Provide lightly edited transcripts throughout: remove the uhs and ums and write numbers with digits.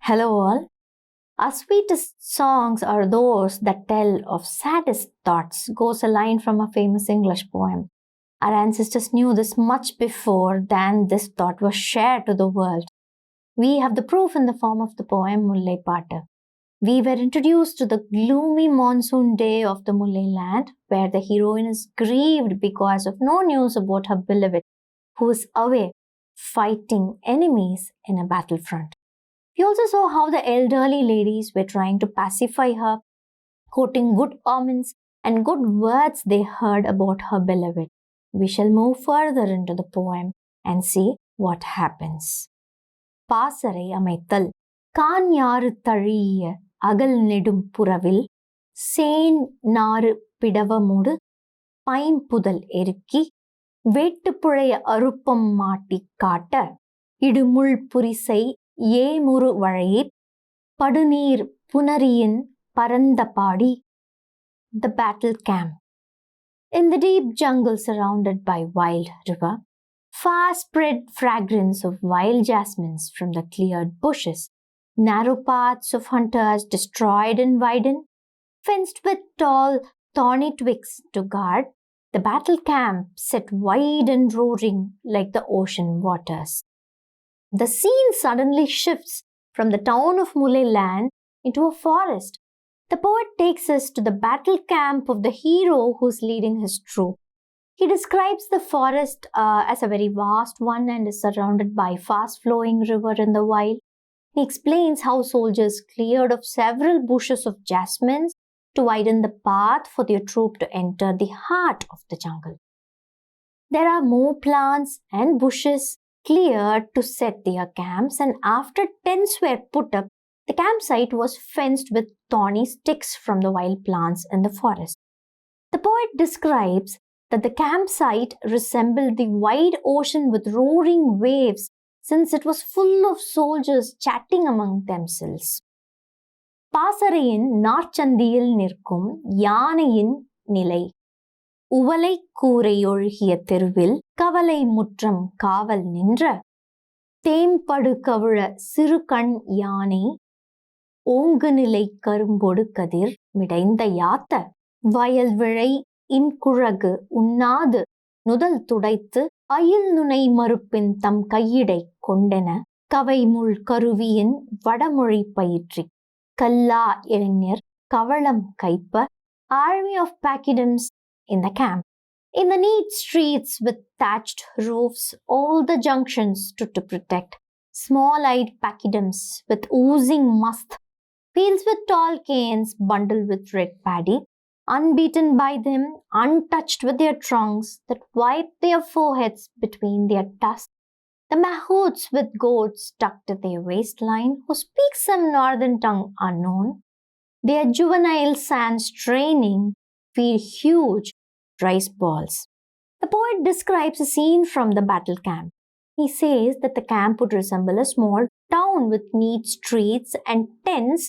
Hello all. Our sweetest songs are those that tell of saddest thoughts, goes a line from a famous English poem. Our ancestors knew this much before than this thought was shared to the world. We have the proof in the form of the poem Mullai Paatu. We were introduced to the gloomy monsoon day of the Mullai land, where the heroine is grieved because of no news about her beloved, who is away fighting enemies in a battlefront. We also saw how the elderly ladies were trying to pacify her, quoting good omens and good words they heard about her beloved. We shall move further into the poem and see what happens. பாசறை அமைத்தல் கான் யாறு தழிய அகல் நெடும் புறவில் சேன் நாறு பிடவமுடு பைம்புதல் எருக்கி வேட்டுப்புழைய அருப்பம் மாட்டி காட்ட இடுமுள் புரிசை ஏமுறு வழையிப் படுநீர் புனரியின் பரந்த பாடி. The battle camp. In the deep jungle surrounded by wild river, far spread fragrance of wild jasmines from the cleared bushes, narrow paths of hunters destroyed and widened, fenced with tall thorny twigs to guard, the battle camp set wide and roaring like the ocean waters. The scene suddenly shifts from the town of Mullai land into a forest. The poet takes us to the battle camp of the hero who's leading his troop. He describes the forest as a very vast one and is surrounded by fast-flowing river in the wild. He explains how soldiers cleared of several bushes of jasmines to widen the path for their troop to enter the heart of the jungle. There are more plants and bushes cleared to set their camps, and after tents were put up, the campsite was fenced with thorny sticks from the wild plants in the forest. The poet describes that the campsite resembled the wide ocean with roaring waves, since it was full of soldiers chatting among themselves. பாசறையின் நாற்சந்தியில் நிற்கும் யானையின் நிலை உவலை கூரை ஒழுகிய தெருவில் கவலை முற்றம் காவல் நின்ற தேம்படு கவிழ சிறு கண் யானை ஓங்கு நிலை கரும்பொடு கதிர் மிடைந்த யாத்த வயல் விழை இன்குழகு உண்ணாது நுதல் துடைத்து அயில் நுனை மறுப்பின் தம் கையிடை கொண்டென கவைமுள் கருவியின் வடமொழி பயிற்றி கல்லா இளைஞர் கவளம் கைப்ப army of pachyderms in the camp. In the neat streets with thatched roofs, all the junctions stood to protect. Small-eyed pachyderms with oozing must, fields with tall canes bundled with red paddy, unbeaten by them, untouched with their trunks that wiped their foreheads between their tusks. The mahouts with goats tucked at their waistline, who speak some northern tongue unknown, their juvenile sons straining feed huge rice balls. The poet describes a scene from the battle camp. He says that the camp would resemble a small town with neat streets and tents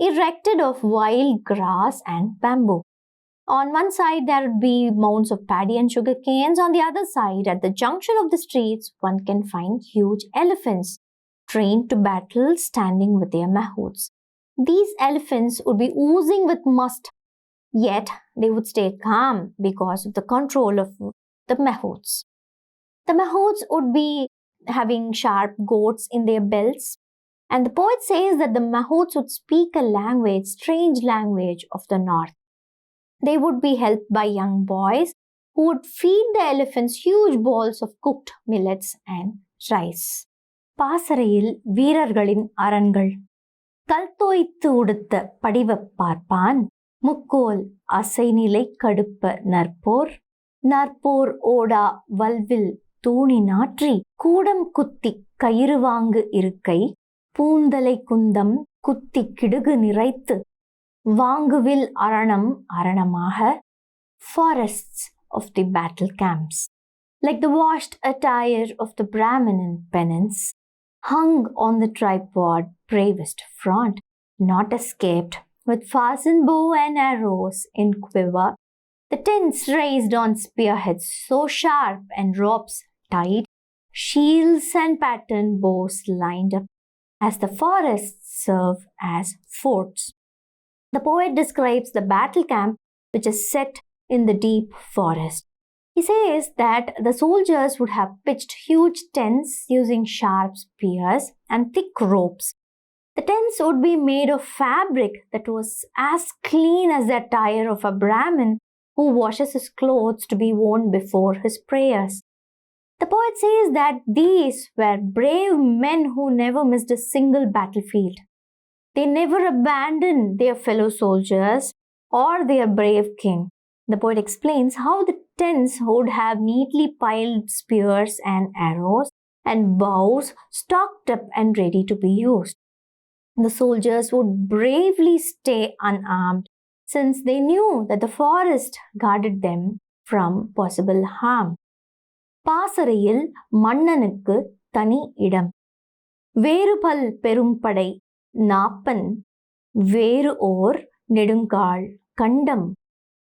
erected of wild grass and bamboo. On one side, there would be mounds of paddy and sugar canes. On the other side, at the junction of the streets, one can find huge elephants trained to battle, standing with their mahouts. These elephants would be oozing with must, yet they would stay calm because of the control of the mahouts. The mahouts would be having sharp goads in their belts, and the poet says that the mahouts would speak a language, strange language of the north. They would be helped by young boys who would feed the elephants huge balls of cooked millets and rice. பாசறையில் வீரர்களின் அரண்கள் கல்தோய்த்து உடுத்த படிவப் பார்ப்பான் முக்கோல் அசைநிலை கடுப்ப நற்போர் நற்போர் ஓடா வல்வில் தூணி நாற்றி கூடம் குத்தி கயிறு வாங்கு இருக்கை பூந்தலை குந்தம் குத்தி கிடுகு நிறைத்து வாங்குவில் அரணம் அரணமாக. Forests of the battle camps, like the washed attire of the Brahmin in penance, hung on the tripod bravest front, not escaped, with fastened bow and arrows in quiver, the tents raised on spearheads so sharp and ropes tied, shields and patterned bows lined up, as the forests serve as forts. The poet describes the battle camp, which is set in the deep forest. He says that the soldiers would have pitched huge tents using sharp spears and thick ropes. The tents would be made of fabric that was as clean as the attire of a Brahmin who washes his clothes to be worn before his prayers. The poet says that these were brave men who never missed a single battlefield. They never abandoned their fellow soldiers or their brave king. The poet explains how the tents would have neatly piled spears and arrows and bows stocked up and ready to be used. The soldiers would bravely stay unarmed since they knew that the forest guarded them from possible harm. பாசறையில் மன்னனுக்கு தனி இடம். வேறுபல் பெரும்படை நாப்பன் வேறு ஓர் நெடுங்கால் கண்டம்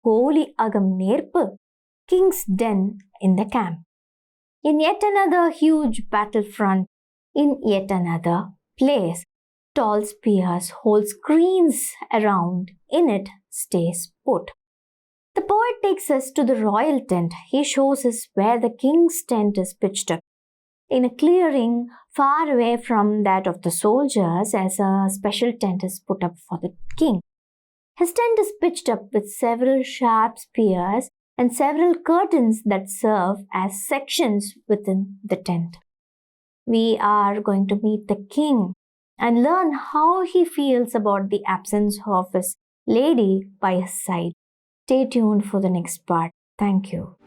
holy Agam நேர்ப்பு king's den in the camp. In yet another huge battlefront, in yet another place, tall spears hold screens around, in it stays put. The poet takes us to the royal tent. He shows us where the king's tent is pitched up. In a clearing far away from that of the soldiers, as a special tent is put up for the king. His tent is pitched up with several sharp spears and several curtains that serve as sections within the tent. We are going to meet the king and learn how he feels about the absence of his lady by his side. Stay tuned for the next part. Thank you.